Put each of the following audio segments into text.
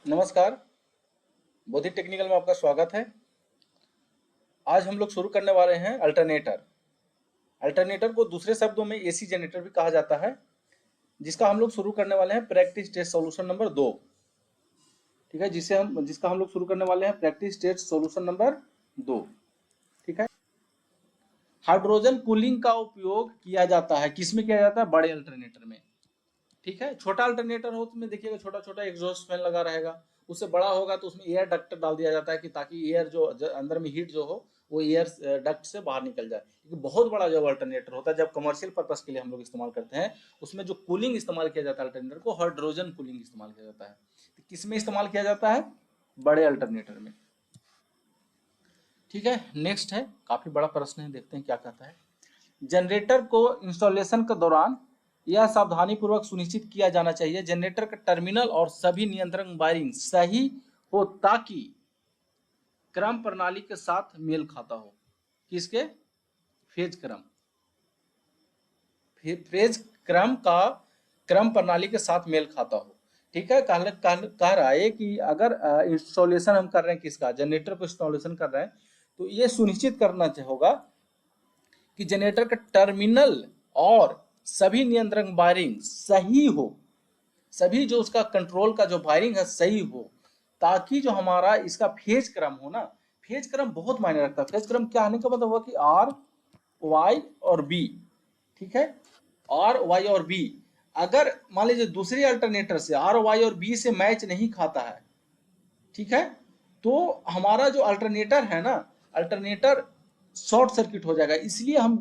नमस्कार। बौद्धिक टेक्निकल में आपका स्वागत है। आज हम लोग शुरू करने वाले हैं अल्टरनेटर। अल्टरनेटर को दूसरे शब्दों में एसी जनरेटर भी कहा जाता है, जिसका हम लोग शुरू करने वाले हैं प्रैक्टिस टेस्ट सॉल्यूशन नंबर 2। ठीक है, जिसका हम लोग शुरू करने वाले हैं प्रैक्टिस टेस्ट सॉल्यूशन नंबर 2। ठीक है, हाइड्रोजन कूलिंग का उपयोग किया जाता है, किसमें किया जाता है? बड़े अल्टरनेटर में। ठीक है, छोटा अल्टरनेटर हो तो उसमें देखिएगा छोटा छोटा एग्जॉस्ट फैन लगा रहेगा। उससे बड़ा होगा तो उसमें एयर डक्ट डाल दिया जाता है कि ताकि एयर जो अंदर में हीट जो हो वो एयर डक्ट से बाहर निकल जाए। क्योंकि बहुत बड़ा जब अल्टरनेटर होता है, जब कमर्शियल पर्पस के लिए हम लोग इस्तेमाल करते हैं, उसमें जो कूलिंग इस्तेमाल किया जाता है अल्टरनेटर को हाइड्रोजन कूलिंग इस्तेमाल किया जाता है। तो किस में इस्तेमाल किया जाता है? बड़े अल्टरनेटर में। ठीक है, नेक्स्ट है, काफी बड़ा प्रश्न है, देखते हैं क्या कहता है। जनरेटर को इंस्टॉलेशन के दौरान यह सावधानी पूर्वक सुनिश्चित किया जाना चाहिए जनरेटर का टर्मिनल और सभी नियंत्रण वायरिंग सही हो ताकि क्रम प्रणाली के साथ मेल खाता हो। किसके? फेज क्रम। फेज क्रम का क्रम प्रणाली के साथ मेल खाता हो। ठीक है, कह रहा है कि अगर इंस्टॉलेशन हम कर रहे हैं, किसका? जनरेटर को इंस्टॉलेशन कर रहे हैं, तो ये सुनिश्चित करना होगा कि जनरेटर का टर्मिनल और सभी नियंत्रण वायरिंग सही हो, सभी जो उसका कंट्रोल का जो वायरिंग है सही हो, ताकि जो हमारा इसका फेज क्रम हो ना, फेज क्रम बहुत मायने रखता है। फेज क्रम क्या आने का मतलब हुआ कि आर वाई और बी। ठीक है, आर वाई और बी अगर मान लीजिए दूसरे अल्टरनेटर से आर वाई और बी से मैच नहीं खाता है, ठीक है, तो हमारा जो अल्टरनेटर है ना, अल्टरनेटर शॉर्ट सर्किट हो जाएगा। इसलिए हम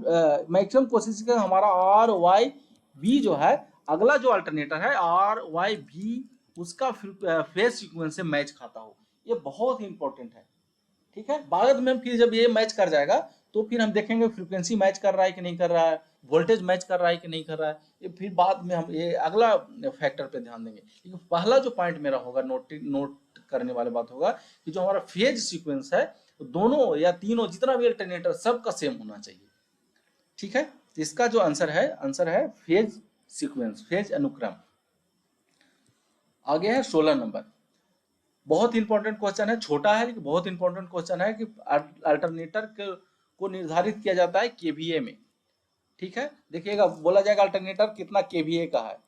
मैक्सिमम कोशिश करें हमारा आर वाई बी जो है, अगला जो अल्टरनेटर है आर वाई बी, उसका फेज सीक्वेंस से मैच खाता हो। ये बहुत ही इंपॉर्टेंट है। ठीक है, बाद में फिर जब ये मैच कर जाएगा तो फिर हम देखेंगे फ्रीक्वेंसी मैच कर रहा है कि नहीं कर रहा है, वोल्टेज मैच कर रहा है कि नहीं कर रहा है। ये फिर बाद में हम ये अगला फैक्टर पे ध्यान देंगे। लेकिन पहला जो पॉइंट मेरा होगा, नोट करने वाली बात होगा कि जो हमारा फेज सीक्वेंस है, दोनों या तीनों जितना भी अल्टरनेटर सबका सेम होना चाहिए। ठीक है, तो इसका जो आंसर है फेज सीक्वेंस, फेज अनुक्रम। आगे है 16 नंबर। बहुत इंपॉर्टेंट क्वेश्चन है, छोटा है लेकिन बहुत इंपॉर्टेंट क्वेश्चन है कि अल्टरनेटर को निर्धारित किया जाता है केवीए में। ठीक है, देखिएगा बोला जाएगा अल्टरनेटर कितना केवीए का है,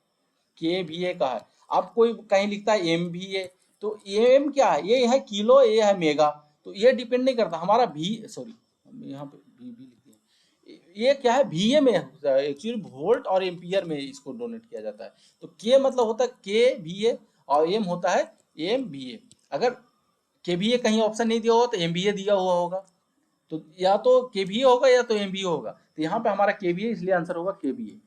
केवीए का है। अब कोई कहीं लिखता है एमवीए, तो एम क्या है? ये है किलो, ये है मेगा, तो ये डिपेंड नहीं करता हमारा भी, सॉरी यहाँ पे भी लिख दिया। ये क्या है? वीए में एक्चुअली वोल्ट और एम्पियर में इसको डोनेट किया जाता है। तो के मतलब होता है के वीए और एम होता है एम वीए। अगर केवीए कहीं ऑप्शन नहीं दिया होगा तो एमवीए दिया हुआ होगा, तो या तो केवीए होगा या तो एमवीए होगा। तो यहाँ पे हमारा केवीए, इसलिए आंसर होगा केवीए।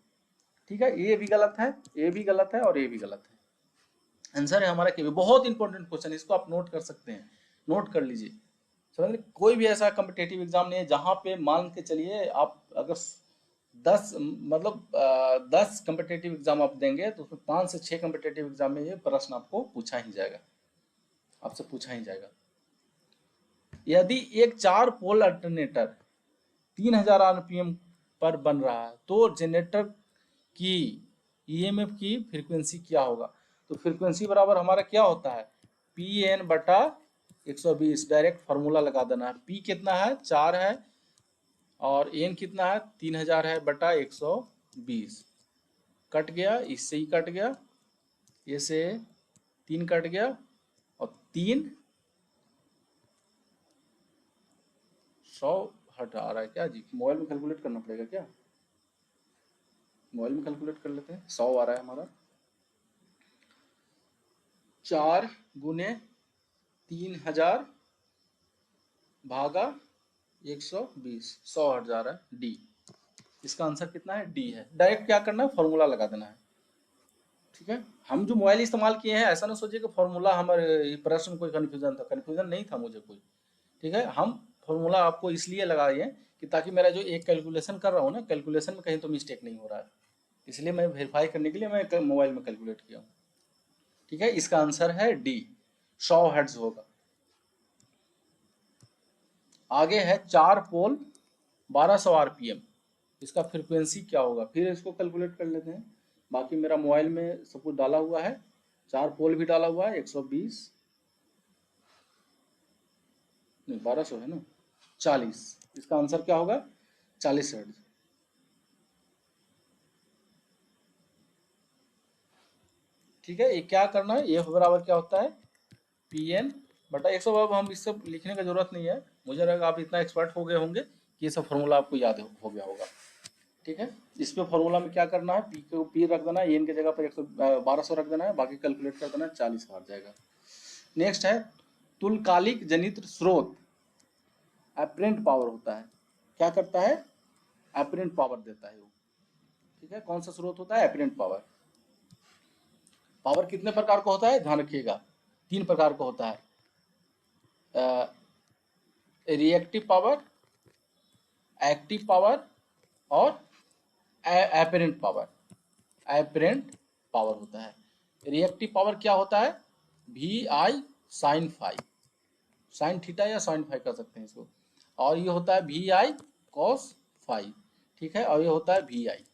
ठीक है, ये भी गलत है, ये भी गलत है और ये भी गलत है। आंसर है हमारा केवीए। बहुत इंपॉर्टेंट क्वेश्चन, इसको आप नोट कर सकते हैं, नोट कर लीजिए। समझ, कोई भी ऐसा कम्पिटेटिव एग्जाम नहीं है जहाँ पे मान के चलिए आप अगर 10 मतलब 10 कम्पिटेटिव एग्जाम आप देंगे तो उसमें 5 से 6 कम्पिटेटिव एग्जाम में ये प्रश्न आपको पूछा ही जाएगा, आपसे पूछा ही जाएगा। यदि एक 4 पोल अल्टरनेटर 3000 आरपीएम पर बन रहा है तो जनरेटर की ईएमएफ की फ्रीक्वेंसी क्या होगा? तो फ्रीक्वेंसी बराबर हमारा क्या होता है? पी एन बटा 120। डायरेक्ट फार्मूला लगा देना है। पी कितना है? 4 है, और एन कितना है? 3000 है, बटा 120। कट गया, इससे ही कट गया, ये से 3 कट गया, और 3 100 हट आ रहा है क्या जी? मोबाइल में कैलकुलेट करना पड़ेगा क्या? मोबाइल में कैलकुलेट कर लेते हैं। 100 आ रहा है हमारा। 4 गुने 3000 भागा 120, 100 हट जा रहा है, डी। इसका आंसर कितना है? डी है। डायरेक्ट क्या करना है? फॉर्मूला लगा देना है। ठीक है, हम जो मोबाइल इस्तेमाल किए हैं, ऐसा ना सोचिए कि फॉर्मूला हमारे प्रश्न कोई कन्फ्यूजन था, कन्फ्यूजन नहीं था मुझे कोई। ठीक है, हम फॉर्मूला आपको इसलिए लगाए हैं कि ताकि मेरा जो एक कैलकुलेशन कर रहा हूँ ना, कैलकुलेशन में कहीं तो मिस्टेक नहीं हो रहा है, इसलिए मैं वेरीफाई करने के लिए मैं मोबाइल में कैलकुलेट किया हूँ। ठीक है, इसका आंसर है डी, 100 हर्ट्ज होगा। आगे है 4 पोल 1200 आरपीएम, इसका फ्रीक्वेंसी क्या होगा? फिर इसको कैलकुलेट कर लेते हैं। बाकी मेरा मोबाइल में सब कुछ डाला हुआ है, 4 पोल भी डाला हुआ है, 120 नहीं 1200 है ना, 40, इसका आंसर क्या होगा 40 हर्ट्ज। ठीक है, ये क्या करना है, ये बराबर क्या होता है पी एन बटा 100। अब हम इस सब लिखने का जरूरत नहीं है, मुझे लगा आप इतना एक्सपर्ट हो गए होंगे कि ये सब फॉर्मूला आपको याद हो गया होगा। ठीक है, इस पे फॉर्मूला में क्या करना है, पी को पी रख देना है, एन की जगह पर 1200 रख देना है, बाकी कैलकुलेट कर देना है, 40 आ जाएगा। नेक्स्ट है तुल्यकालिक जनित्र स्रोत, एपरेंट पावर होता है, क्या करता है एपरेंट पावर देता है वो। ठीक है, कौन सा स्रोत होता है एपरेंट पावर। पावर कितने प्रकार का होता है ध्यान रखिएगा, 3 प्रकार का होता है, रिएक्टिव पावर, एक्टिव पावर और एपरेंट पावर। एपरेंट पावर होता है, रिएक्टिव पावर क्या होता है V I sine phi, sine theta या साइन फाइव कर सकते हैं इसको, और ये होता है वी आई कॉस फाइव। ठीक है, और ये होता है वी आई।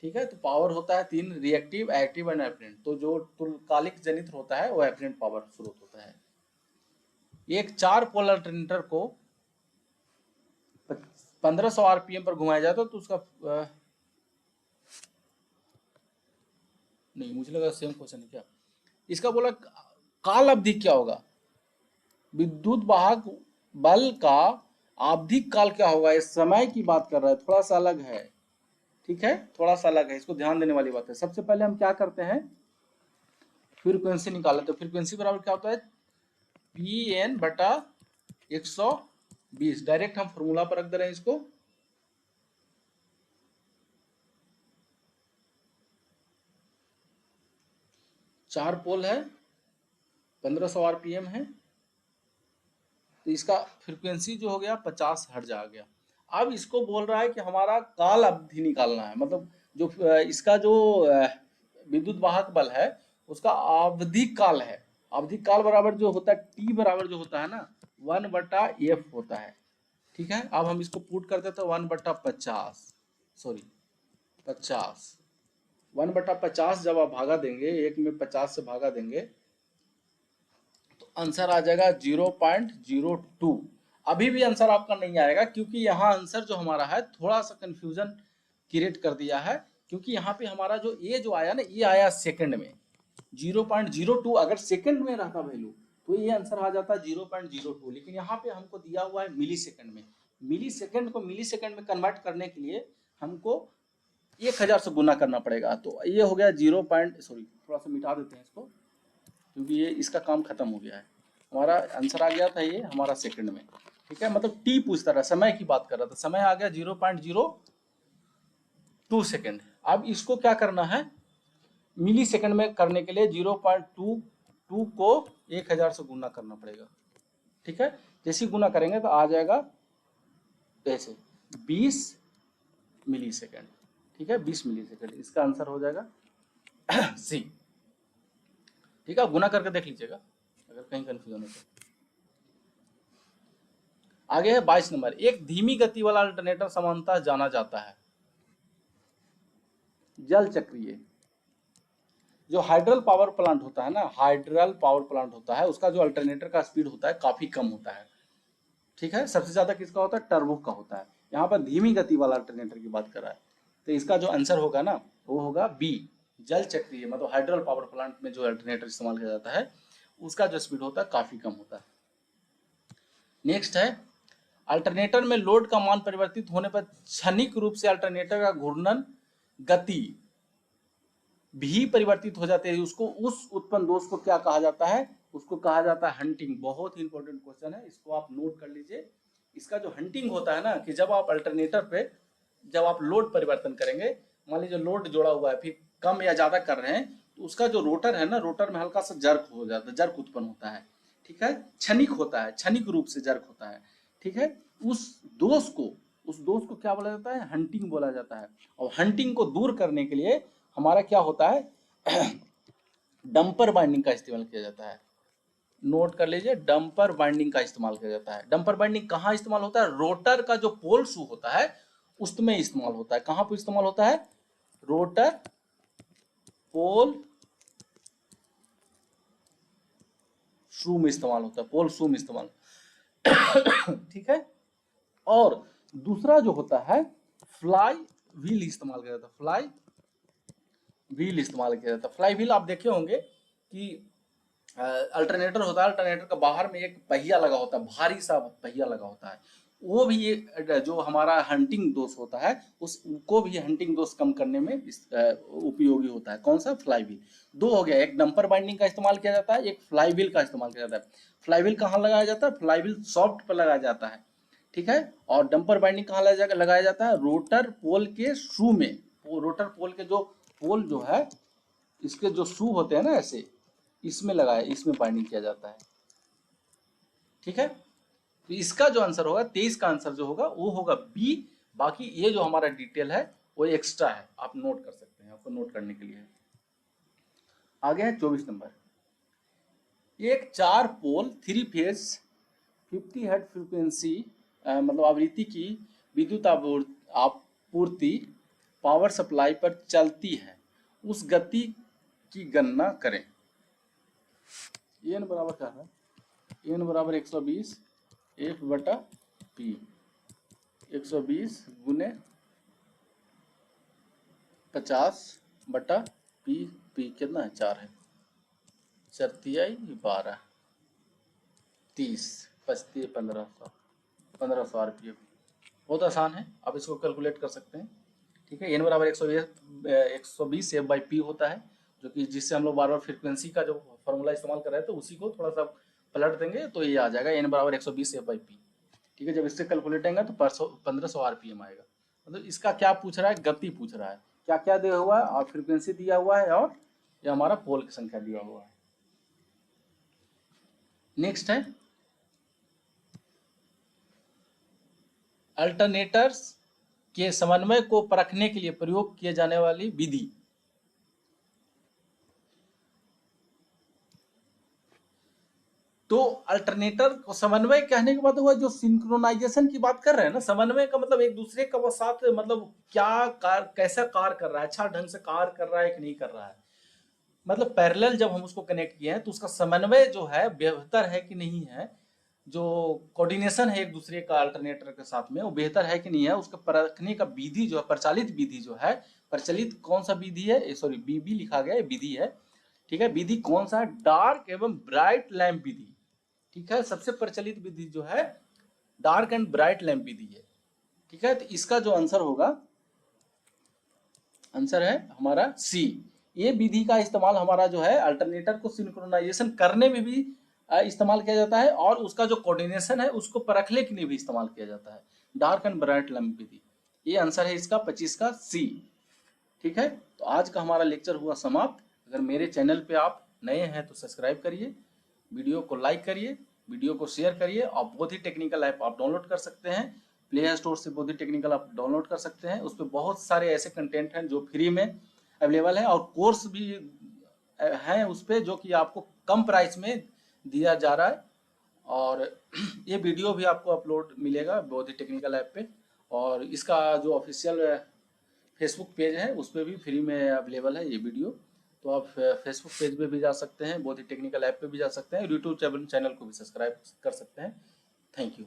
ठीक है, तो पावर होता है 3, रिएक्टिव, एक्टिव एंड एपरेंट। तो जो तुल्यकालिक जनित्र होता है वो एपरेंट पावर स्रोत होता है। एक 4 पोल अल्टरनेटर को 1500 आरपीएम पर घुमाया जाता है तो उसका नहीं, मुझे लगा सेम क्वेश्चन है क्या। इसका बोला काल अवधि क्या होगा, विद्युत वाहक बल का आवधिक काल क्या होगा, इस समय की बात कर रहा है, थोड़ा सा अलग है। ठीक है, थोड़ा सा अलग है, इसको ध्यान देने वाली बात है। सबसे पहले हम क्या करते हैं फ्रीक्वेंसी निकाले, तो फ्रीक्वेंसी बराबर क्या होता है पी एन बटा 120। डायरेक्ट हम फॉर्मूला पर रख दे रहे हैं इसको, चार पोल है, 1500 आरपीएम है, तो इसका फ्रीक्वेंसी जो हो गया 50 हर्ट्ज आ गया। अब इसको बोल रहा है कि हमारा काल अवधि निकालना है, मतलब जो इसका जो विद्युत वाहक बल है उसका आवधिक काल है। आवधिक काल बराबर जो होता है टी बराबर जो होता है ना 1/f होता है। ठीक है, अब हम इसको पुट कर देते हैं 1/50, सॉरी 50, 1/50 जब आप भागा देंगे, एक में 50 से भागा देंगे तो आंसर आ जाएगा 0.02। अभी भी आंसर आपका नहीं आएगा क्योंकि यहाँ आंसर जो हमारा है थोड़ा सा कंफ्यूजन क्रिएट कर दिया है, क्योंकि यहाँ पे हमारा जो ये जो आया ना ये आया सेकंड में 0.02। अगर सेकंड में रहता वैल्यू तो ये आंसर आ जाता 0.02, लेकिन यहाँ पे हमको दिया हुआ है मिली सेकंड में। मिली सेकंड को मिली सेकंड में कन्वर्ट करने के लिए हमको 1000 से गुना करना पड़ेगा। तो ये हो गया 0 पॉइंट, सॉरी थोड़ा सा मिटा देते हैं इसको क्योंकि ये इसका काम खत्म हो गया है। हमारा आंसर आ गया था ये हमारा सेकंड में। ठीक है, मतलब टी पूछता रहा, समय की बात कर रहा था, समय आ गया 0.02 सेकंड। अब इसको क्या करना है मिली सेकंड में करने के लिए 0.22 को 1000 से गुना करना पड़ेगा। ठीक है, जैसे गुना करेंगे तो आ जाएगा ऐसे 20 मिली सेकंड। ठीक है, 20 मिली सेकंड, इसका आंसर हो जाएगा सी। ठीक है, गुना करके देख लीजिएगा अगर कहीं कंफ्यूजन हो तो। आगे है 22 नंबर, एक धीमी गति वाला अल्टरनेटर सामान्यतः जाना जाता है जल चक्रीय। जो हाइड्रल पावर प्लांट होता है ना, हाइड्रल पावर प्लांट होता है उसका जो अल्टरनेटर का स्पीड होता है काफी कम होता है। ठीक है, सबसे ज्यादा किसका होता है टर्बो का होता है। यहाँ पर धीमी गति वाला अल्टरनेटर की बात कर रहा है, तो इसका जो आंसर होगा ना वो होगा बी, जल चक्रीय। मतलब हाइड्रल पावर प्लांट में जो अल्टरनेटर इस्तेमाल किया जाता है उसका जो स्पीड होता है काफी कम होता है। नेक्स्ट है अल्टरनेटर में लोड का मान परिवर्तित होने पर क्षणिक रूप से अल्टरनेटर का घूर्णन गति भी परिवर्तित हो जाती है। उसको उस उत्पन्न दोष को क्या कहा जाता है, उसको कहा जाता है हंटिंग। बहुत ही इंपॉर्टेंट क्वेश्चन है, इसको आप नोट कर लीजिए। इसका जो हंटिंग होता है ना कि जब आप अल्टरनेटर पे जब आप लोड परिवर्तन करेंगे, मान लीजिए लोड जोड़ा हुआ है फिर कम या ज्यादा कर रहे हैं तो उसका जो रोटर है ना, रोटर में हल्का सा जर्क हो जाता है, जर्क उत्पन्न होता है। ठीक है, क्षणिक होता है, क्षणिक रूप से जर्क होता है। ठीक है, उस दोष को क्या बोला जाता है हंटिंग बोला जाता है। और हंटिंग को दूर करने के लिए हमारा क्या होता है डंपर बाइंडिंग का इस्तेमाल किया जाता है। नोट कर लीजिए, डंपर बाइंडिंग का इस्तेमाल किया जाता है। डंपर बाइंडिंग कहाँ इस्तेमाल होता है, रोटर का जो पोल शू होता है उसमें इस्तेमाल होता है। कहाँ पर इस्तेमाल होता है, रोटर पोल शू में इस्तेमाल होता है, पोल शू में इस्तेमाल ठीक है। और दूसरा जो होता है फ्लाई व्हील इस्तेमाल किया जाता है, फ्लाई व्हील इस्तेमाल किया जाता है। फ्लाई व्हील आप देखे होंगे कि अल्टरनेटर होता है, अल्टरनेटर का बाहर में एक पहिया लगा होता है, भारी सा पहिया लगा होता है। वो भी ये जो हमारा हंटिंग दोष होता है उसको भी हंटिंग दोष कम करने में उपयोगी होता है। कौन सा? Fly wheel. दो हो गया, एक डंपर बाइंडिंग का इस्तेमाल किया जाता है, एक फ्लाई व्हील का इस्तेमाल किया जाता है। फ्लाई व्हील कहाँ लगाया जाता है? फ्लाई व्हील सॉफ्ट पर लगाया जाता है, ठीक है। और डंपर बाइंडिंग कहाँ लगाया जाता है? रोटर पोल के शू में। वो रोटर पोल के जो पोल जो है इसके जो शू होते हैं ना ऐसे, इसमें बाइंडिंग किया जाता है, ठीक है। तो इसका जो आंसर होगा 23 का आंसर जो होगा वो होगा बी। बाकी ये जो हमारा डिटेल है वो एक्स्ट्रा है, आप नोट कर सकते हैं, आपको नोट करने के लिए है। आगे है 24 नंबर। एक 4 पोल 3 फेज 50 हर्ट्ज फ्रीक्वेंसी मतलब आवृत्ति की विद्युत आपूर्ति पावर सप्लाई पर चलती है, उस गति की गणना करें। एन बराबर क्या है? एन बराबर 120 एफ बटा पी, 120 गुने 50 बटा पी। पी कितना है? 4 है, 4 तिहाई 12, 30 25 1500 आरपीएम। बहुत आसान है, आप इसको कैलकुलेट कर सकते हैं, ठीक है। एन बराबर 120 एफ बाई पी होता है, जो कि जिससे हम लोग बार बार फ्रीक्वेंसी का जो फॉर्मूला इस्तेमाल कर रहे हैं तो उसी को थोड़ा सा पलट देंगे तो ये आ जाएगा एन बराबर 120 एफ बाई पी, ठीक है। जब इससे कैलकुलेट करेंगे तो 1500 आरपीएम आएगा। मतलब इसका क्या पूछ रहा है? गति पूछ रहा है, क्या क्या दिया हुआ है और फ्रीक्वेंसी दिया हुआ है और ये हमारा पोल की संख्या दिया हुआ है। नेक्स्ट है अल्टरनेटर्स के समन्वय को परखने के लिए प्रयोग किए जाने वाली विधि। तो अल्टरनेटर को समन्वय कहने के बाद हुआ जो सिंक्रोनाइजेशन की बात कर रहे हैं ना, समन्वय का मतलब एक दूसरे का वो साथ मतलब कैसा कार्य कर रहा है, अच्छा ढंग से कार्य कर रहा है कि नहीं कर रहा है। मतलब पैरेलल जब हम उसको कनेक्ट किए हैं तो उसका समन्वय जो है बेहतर है कि नहीं है, जो कोऑर्डिनेशन है एक दूसरे का अल्टरनेटर के साथ में वो बेहतर है कि नहीं है, उसका परखने का विधि जो है, प्रचलित विधि जो है, प्रचलित कौन सा विधि है? सॉरी बीबी लिखा गया है, विधि है, ठीक है। विधि कौन सा है? डार्क एवं ब्राइट लैंप विधि, ठीक है। सबसे प्रचलित विधि जो है डार्क एंड ब्राइट लैंप विधि है, ठीक है। तो इसका जो आंसर होगा, आंसर है हमारा सी। ये विधि का इस्तेमाल हमारा जो है अल्टरनेटर को सिंक्रोनाइजेशन करने में भी इस्तेमाल किया जाता है और उसका जो कोऑर्डिनेशन है उसको परखने के लिए भी इस्तेमाल किया जाता है, डार्क एंड ब्राइट लैंप विधि। ये आंसर है इसका 25 का सी, ठीक है। तो आज का हमारा लेक्चर हुआ समाप्त। अगर मेरे चैनल पे आप नए हैं तो सब्सक्राइब करिए, वीडियो को लाइक करिए, वीडियो को शेयर करिए और बहुत ही टेक्निकल ऐप आप डाउनलोड कर सकते हैं, प्ले स्टोर से बहुत ही टेक्निकल आप डाउनलोड कर सकते हैं। उस पर बहुत सारे ऐसे कंटेंट हैं जो फ्री में अवेलेबल है और कोर्स भी हैं उस पर जो कि आपको कम प्राइस में दिया जा रहा है। और ये वीडियो भी आपको अपलोड मिलेगा बहुत ही टेक्निकल ऐप पे, और इसका जो ऑफिशियल फेसबुक पेज है उस पर भी फ्री में अवेलेबल है ये वीडियो। तो आप फेसबुक पेज पे भी जा सकते हैं, बहुत ही टेक्निकल ऐप पे भी जा सकते हैं, यूट्यूब चैनल को भी सब्सक्राइब कर सकते हैं। Thank you.